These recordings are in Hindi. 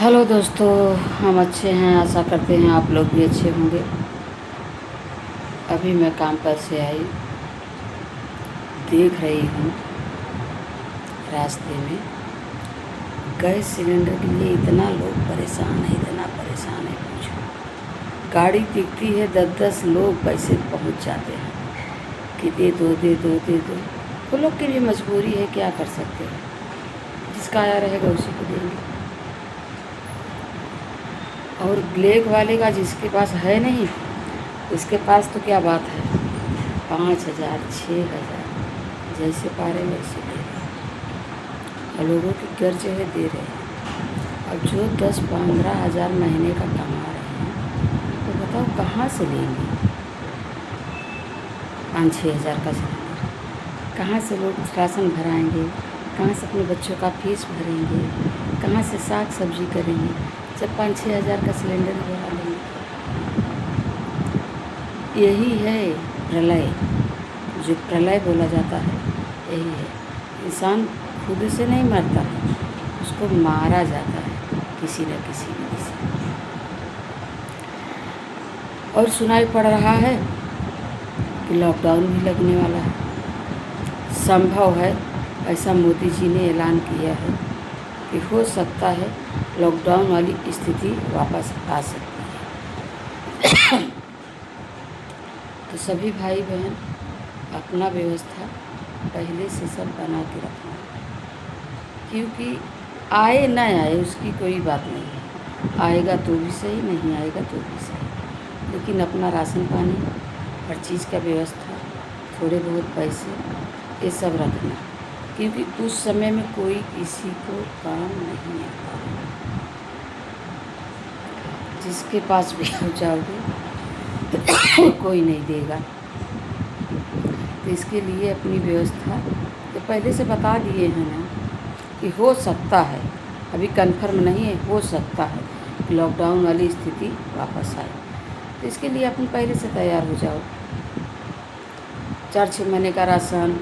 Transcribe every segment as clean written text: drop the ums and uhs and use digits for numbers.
हेलो दोस्तों, हम अच्छे हैं। आशा करते हैं आप लोग भी अच्छे होंगे। अभी मैं काम पर से आई, देख रही हूँ रास्ते में गैस सिलेंडर के लिए इतना लोग परेशान है, इतना परेशान है पूछो। गाड़ी दिखती है, 10-10 लोग पैसे पहुँच जाते हैं कि दे दो दे दो दे दो। वो लोग की भी मजबूरी है, क्या कर सकते हैं। जिसका आया रहेगा उसी को देंगे। और ब्लैक वाले का जिसके पास है नहीं, उसके पास तो क्या बात है, 5,000 6,000 जैसे पा रहे वैसे दे रहे हैं। और लोगों के कर्ज है दे रहे हैं। अब जो 10-15 हज़ार महीने का कमा रहे हैं तो बताओ कहाँ से लेंगे 5-6 हज़ार का सिलेंडर। कहाँ से लोग राशन भराएंगे, कहाँ से अपने बच्चों का फीस भरेंगे, कहाँ से साग सब्जी करेंगे जब 5-6 हज़ार का सिलेंडर भरा लेंगे। यही है प्रलय, जो प्रलय बोला जाता है यही है। इंसान खुद से नहीं मरता है, उसको मारा जाता है किसी न किसी विधि से। और सुनाई पड़ रहा है कि लॉकडाउन भी लगने वाला है। संभव है, ऐसा मोदी जी ने ऐलान किया है कि हो सकता है लॉकडाउन वाली स्थिति वापस आ सकती है। तो सभी भाई बहन अपना व्यवस्था पहले से सब बना के रखना, क्योंकि आए ना आए उसकी कोई बात नहीं है। आएगा तो भी सही, नहीं आएगा तो भी सही, लेकिन अपना राशन पानी, हर चीज़ का व्यवस्था, थोड़े बहुत पैसे, ये सब रखना, क्योंकि उस समय में कोई किसी को काम नहीं आता। जिसके पास भी हो जाओगे तो कोई नहीं देगा। तो इसके लिए अपनी व्यवस्था तो पहले से बता दिए हैं ना कि हो सकता है, अभी कंफर्म नहीं है, हो सकता है कि लॉकडाउन वाली स्थिति वापस आए। तो इसके लिए अपन पहले से तैयार हो जाओ। 4-6 महीने का राशन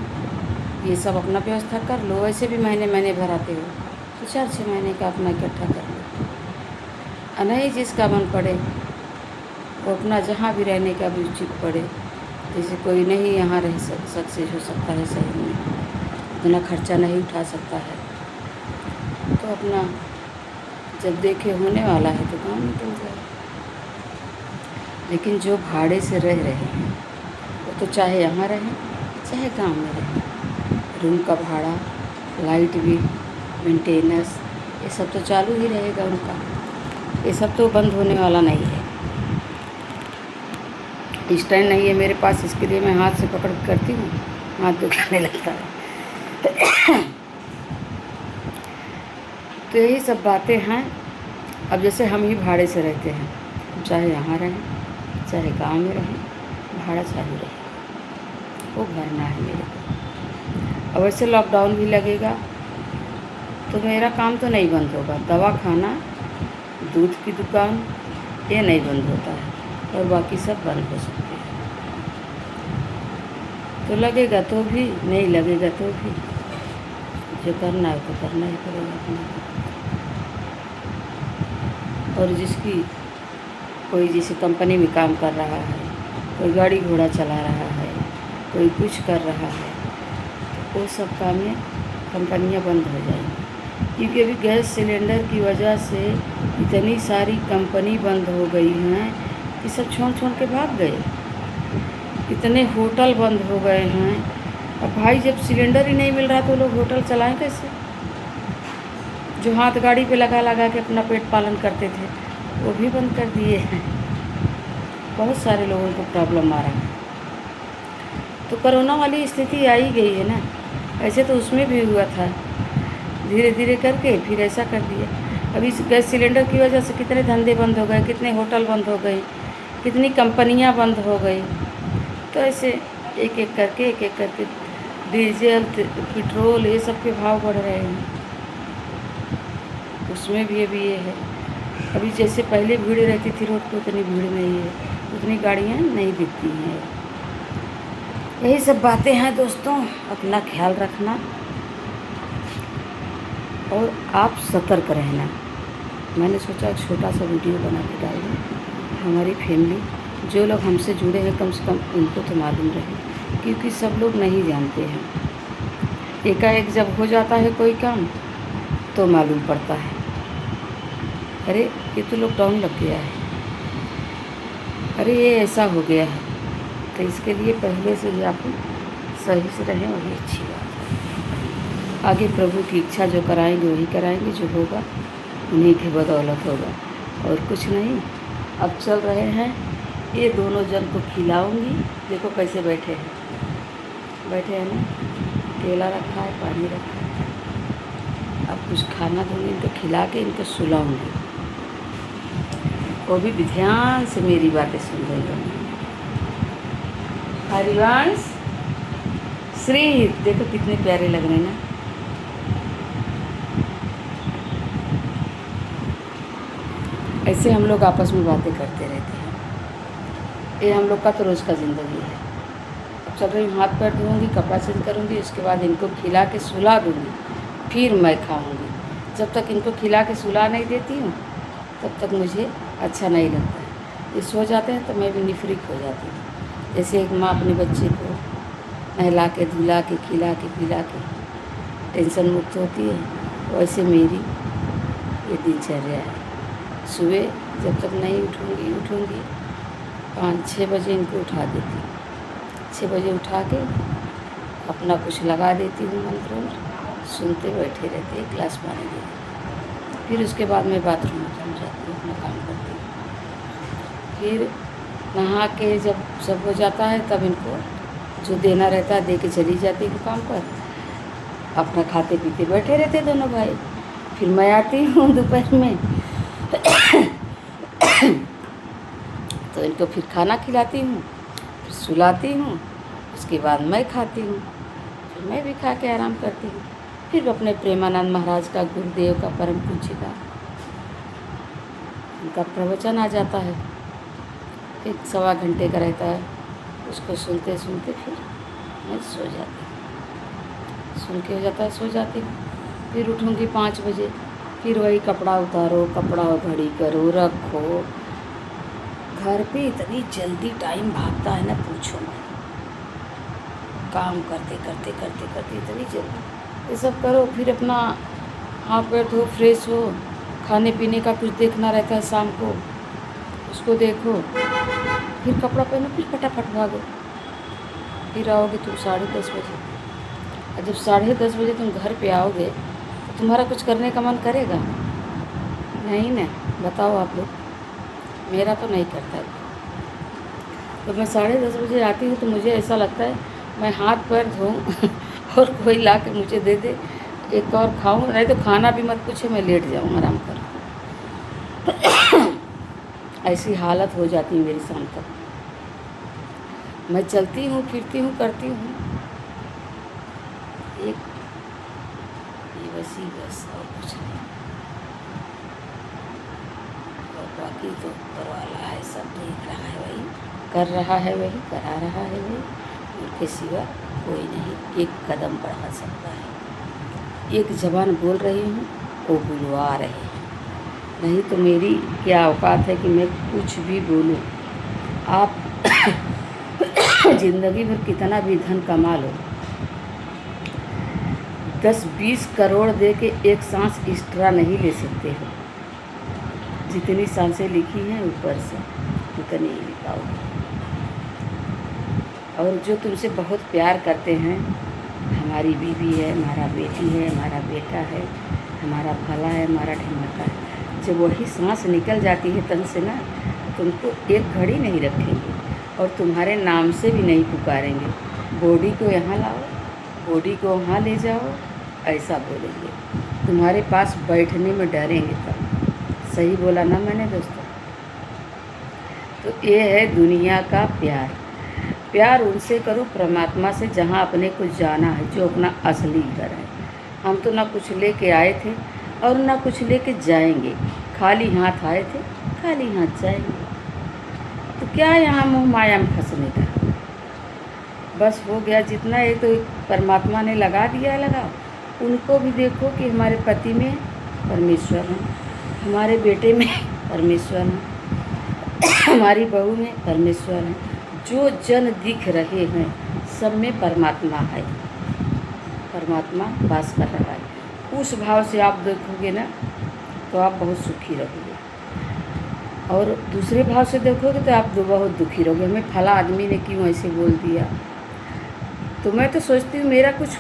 ये सब अपना व्यवस्था कर लो। वैसे भी महीने महीने भराते हो तो 4-6 महीने का अपना इकट्ठा कर लो। नहीं जिसका मन पड़े वो अपना जहाँ भी रहने का भी उचित पड़े, जैसे कोई नहीं यहाँ रह सक्सेस हो सकता है शहर में, इतना खर्चा नहीं उठा सकता है, तो अपना जब देखे होने वाला है तो गाँव निकल जाए। लेकिन जो भाड़े से रह रहे हैं वो तो चाहे यहाँ रहें चाहे गांव में रहें, रूम का भाड़ा, लाइट बिल, मेंटेनेंस, ये सब तो चालू ही रहेगा उनका। ये सब तो बंद होने वाला नहीं है। स्टैंड नहीं है मेरे पास, इसके लिए मैं हाथ से पकड़ करती हूँ, हाथ दुखाने लगता है। तो यही सब बातें हैं। अब जैसे हम ही भाड़े से रहते हैं, चाहे यहाँ रहें चाहे गांव में रहें, भाड़ा चालू रहे, वो भरना है मेरे को। अब वैसे लॉकडाउन भी लगेगा तो मेरा काम तो नहीं बंद होगा। दवा खाना, दूध की दुकान, ये नहीं बंद होता है, और बाकी सब बंद हो सकते हैं। तो लगेगा तो भी, नहीं लगेगा तो भी, जो करना है तो करना ही पड़ेगा अपने। और जिसकी कोई जैसे कंपनी में काम कर रहा है, कोई गाड़ी घोड़ा चला रहा है, कोई कुछ कर रहा है, तो वो सब कामें कंपनियां बंद हो जाएंगी। क्योंकि अभी गैस सिलेंडर की वजह से इतनी सारी कंपनी बंद हो गई हैं कि सब छोड़ छोड़ के भाग गए। इतने होटल बंद हो गए हैं। अब भाई जब सिलेंडर ही नहीं मिल रहा तो लोग होटल चलाएं कैसे? जो हाथ गाड़ी पे लगा लगा के अपना पेट पालन करते थे वो भी बंद कर दिए हैं। बहुत सारे लोगों को प्रॉब्लम आ रहा है। तो कोरोना वाली स्थिति आ ही गई है ना, ऐसे तो उसमें भी हुआ था, धीरे धीरे करके फिर ऐसा कर दिया। अभी इस गैस सिलेंडर की वजह से कितने धंधे बंद हो गए, कितने होटल बंद हो गए, कितनी कंपनियां बंद हो गई। तो ऐसे एक एक करके डीजल, पेट्रोल, ये सब के भाव बढ़ रहे हैं। उसमें भी अभी ये है, अभी जैसे पहले भीड़ रहती थी रोड पर उतनी भीड़ नहीं है, उतनी गाड़ियाँ नहीं दिखती हैं। यही सब बातें हैं दोस्तों, अपना ख्याल रखना और आप सतर्क रहना। मैंने सोचा छोटा सा वीडियो बना के डाल दूँ, हमारी फैमिली जो लोग हमसे जुड़े हैं कम से कम उनको तो मालूम रहे, क्योंकि सब लोग नहीं जानते हैं। एकाएक जब हो जाता है कोई काम तो मालूम पड़ता है, अरे ये तो लॉकडाउन लग गया है, अरे ये ऐसा हो गया है। तो इसके लिए पहले से ही आप सही से रहें, वही अच्छी बात है। आगे प्रभु की इच्छा जो कराएंगे वही कराएंगे, जो होगा उन्हीं की बदौलत होगा और कुछ नहीं। अब चल रहे हैं, ये दोनों जन को खिलाऊंगी। देखो कैसे बैठे हैं, बैठे हैं ना, केला रखा है, पानी रखा है। अब कुछ खाना दूँगी, इनको खिला के इनको सुलाऊंगी। वो भी ध्यान से मेरी बातें सुन रहे हैं। हरिवंश, श्री, देखो कितने प्यारे लग रहे हैं ना। ऐसे हम लोग आपस में बातें करते रहते हैं। ये हम लोग का तो रोज़ का ज़िंदगी है। अब चल रही हूँ, हाथ पैर धोऊँगी, कपड़ा चेंज करूँगी, उसके बाद इनको खिला के सुला दूँगी, फिर मैं खाऊँगी। जब तक इनको खिला के सुला नहीं देती हूँ तब तक मुझे अच्छा नहीं लगता है। ये सो जाते हैं तो मैं भी निफरिक हो जाती हूँ। जैसे एक माँ अपने बच्चे को नहला के धुला के खिला के पिला के टेंशन मुक्त होती है, वैसे मेरी ये दिनचर्या है। सुबह जब तक नहीं उठूँगी 5-6 बजे इनको उठा देती हूँ। 6 बजे उठा के अपना कुछ लगा देती हूँ, मंत्र सुनते बैठे रहते, एक गिलास पानी दे देती। फिर उसके बाद मैं बाथरूम में चल जाती हूँ, अपना काम करती हूँ। फिर नहा के जब सब हो जाता है तब इनको जो देना रहता है दे के चली जाती हूँ काम पर। अपना खाते पीते बैठे रहते दोनों भाई। फिर मैं आती हूँ दोपहर में तो इनको फिर खाना खिलाती हूँ, फिर सुलाती हूँ, उसके बाद मैं खाती हूँ, फिर मैं भी खा के आराम करती हूँ। फिर अपने प्रेमानंद महाराज का, गुरुदेव का, परम पूज्य का उनका प्रवचन आ जाता है, 1-1.25 घंटे का रहता है। उसको सुनते सुनते फिर मैं सो जाती हूँ। सुन के हो जाता है, सो जाती हूँ। फिर उठूँगी 5 बजे, फिर वही कपड़ा उतारो, कपड़ा घड़ी करो, रखो। घर पे इतनी जल्दी टाइम भागता है ना, पूछो मत। काम करते करते करते करते इतनी जल्दी ये सब करो। फिर अपना हाथ पैर धो, फ्रेश हो, खाने पीने का कुछ देखना रहता है शाम को, उसको देखो, फिर कपड़ा पहनो, फिर फटाफट भागो। फिर आओगे तुम 10:30 बजे, और जब 10:30 बजे तुम घर पे आओगे तो तुम्हारा कुछ करने का मन करेगा? नहीं ना, बताओ आप लोग। मेरा तो नहीं करता है। तो मैं 10:30 बजे आती हूँ तो मुझे ऐसा लगता है मैं हाथ पैर धोऊँ और कोई ला के मुझे दे दे, एक और खाऊँ, नहीं तो खाना भी मत पूछे, मैं लेट जाऊँ, आराम करूँ। ऐसी हालत हो जाती है मेरी शाम तक। मैं चलती हूँ, फिरती हूँ, करती हूँ, ये बस और कुछ नहीं। और बाकी तो ऊपर वाला है, सब देख रहा है, वही कर रहा है, वही करा रहा है, वही, उनके सिवा कोई नहीं एक कदम बढ़ा सकता है। एक ज़बान बोल रही हूँ, वो बुलवा रहे हैं, नहीं तो मेरी क्या औकात है कि मैं कुछ भी बोलूँ। आप ज़िंदगी भर कितना भी धन कमा लो, 10-20 करोड़ दे के एक सांस एक्स्ट्रा नहीं ले सकते हो। जितनी सांसें लिखी हैं ऊपर से उतनी ही लिखाओगे। और जो तुमसे बहुत प्यार करते हैं, हमारी बीवी है, हमारा बेटी है, हमारा बेटा है, हमारा भला है, हमारा ढिमाका है, जब वही सांस निकल जाती है तन से ना, तुमको एक घड़ी नहीं रखेंगे और तुम्हारे नाम से भी नहीं पुकारेंगे। बॉडी को यहाँ लाओ, बॉडी को वहाँ ले जाओ, ऐसा बोलेंगे। तुम्हारे पास बैठने में डरेंगे तब। सही बोला ना मैंने दोस्तों? तो ये है दुनिया का प्यार। प्यार उनसे करो परमात्मा से जहाँ अपने को जाना है, जो अपना असली घर है। हम तो ना कुछ लेके आए थे और ना कुछ लेके जाएंगे, खाली हाथ आए थे, खाली हाथ जाएंगे। तो क्या यहाँ मोह माया में फंसने का? बस हो गया जितना है तो परमात्मा ने लगा दिया है, लगाओ। उनको भी देखो कि हमारे पति में परमेश्वर हैं, हमारे बेटे में परमेश्वर है, हमारी बहू में परमेश्वर है, जो जन दिख रहे हैं सब में परमात्मा है, परमात्मा वास कर रहा है। उस भाव से आप देखोगे ना तो आप बहुत सुखी रहोगे, और दूसरे भाव से देखोगे तो आप बहुत दुखी रहोगे। हमें फला आदमी ने क्यों ऐसे बोल दिया, तो मैं तो सोचती हूँ मेरा कुछ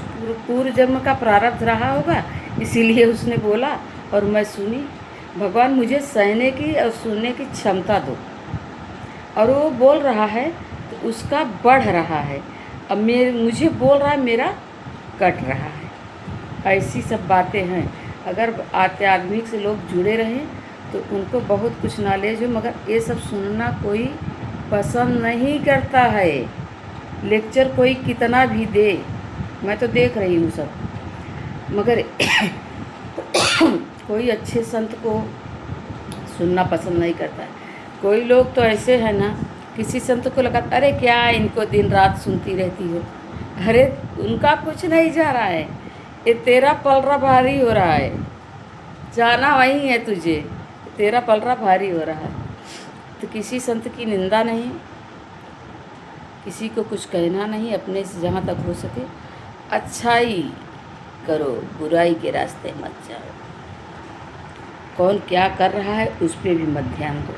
पूर्व जन्म का प्रारब्ध रहा होगा, इसीलिए उसने बोला और मैं सुनी। भगवान मुझे सहने की और सुनने की क्षमता दो, और वो बोल रहा है तो उसका बढ़ रहा है। अब मुझे बोल रहा है, मेरा कट रहा है। ऐसी सब बातें हैं। अगर आध्यात्मिक से लोग जुड़े रहें तो उनको बहुत कुछ नॉलेज हो, मगर ये सब सुनना कोई पसंद नहीं करता है। लेक्चर कोई कितना भी दे, मैं तो देख रही हूँ सब, मगर कोई अच्छे संत को सुनना पसंद नहीं करता है। कोई लोग तो ऐसे हैं ना, किसी संत को लगा अरे क्या इनको दिन रात सुनती रहती हो, अरे उनका कुछ नहीं जा रहा है, ये तेरा पलरा भारी हो रहा है, जाना वही है तुझे, तेरा पलरा भारी हो रहा है। तो किसी संत की निंदा नहीं, किसी को कुछ कहना नहीं, अपने से जहाँ तक हो सके अच्छाई करो, बुराई के रास्ते मत जाओ। कौन क्या कर रहा है उस पर भी मत ध्यान दो,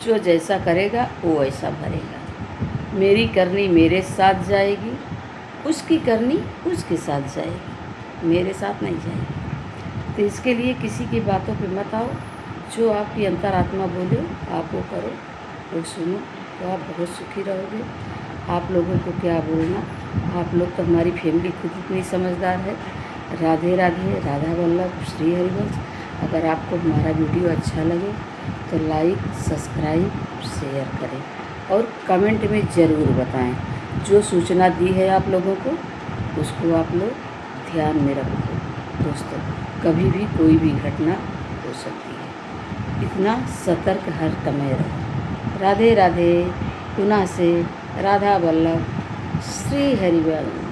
जो जैसा करेगा वो ऐसा भरेगा। मेरी करनी मेरे साथ जाएगी, उसकी करनी उसके साथ जाएगी, मेरे साथ नहीं जाएगी। तो इसके लिए किसी की बातों पे मत आओ, जो आपकी अंतरात्मा बोले आप वो करो, वो सुनो, तो आप बहुत सुखी रहोगे। आप लोगों को क्या बोलना, आप लोग तो हमारी फैमिली खुद इतनी समझदार है। राधे राधे, राधा वल्लभ, श्री हरिवंश। अगर आपको हमारा वीडियो अच्छा लगे तो लाइक, सब्सक्राइब, शेयर करें और कमेंट में ज़रूर बताएं। जो सूचना दी है आप लोगों को उसको आप लोग ध्यान में रखो। दोस्तों, कभी भी कोई भी घटना हो सकती है, इतना सतर्क हर समय रहो। राधे राधे, पुनः से राधा वल्लभ, श्री हरिवंश।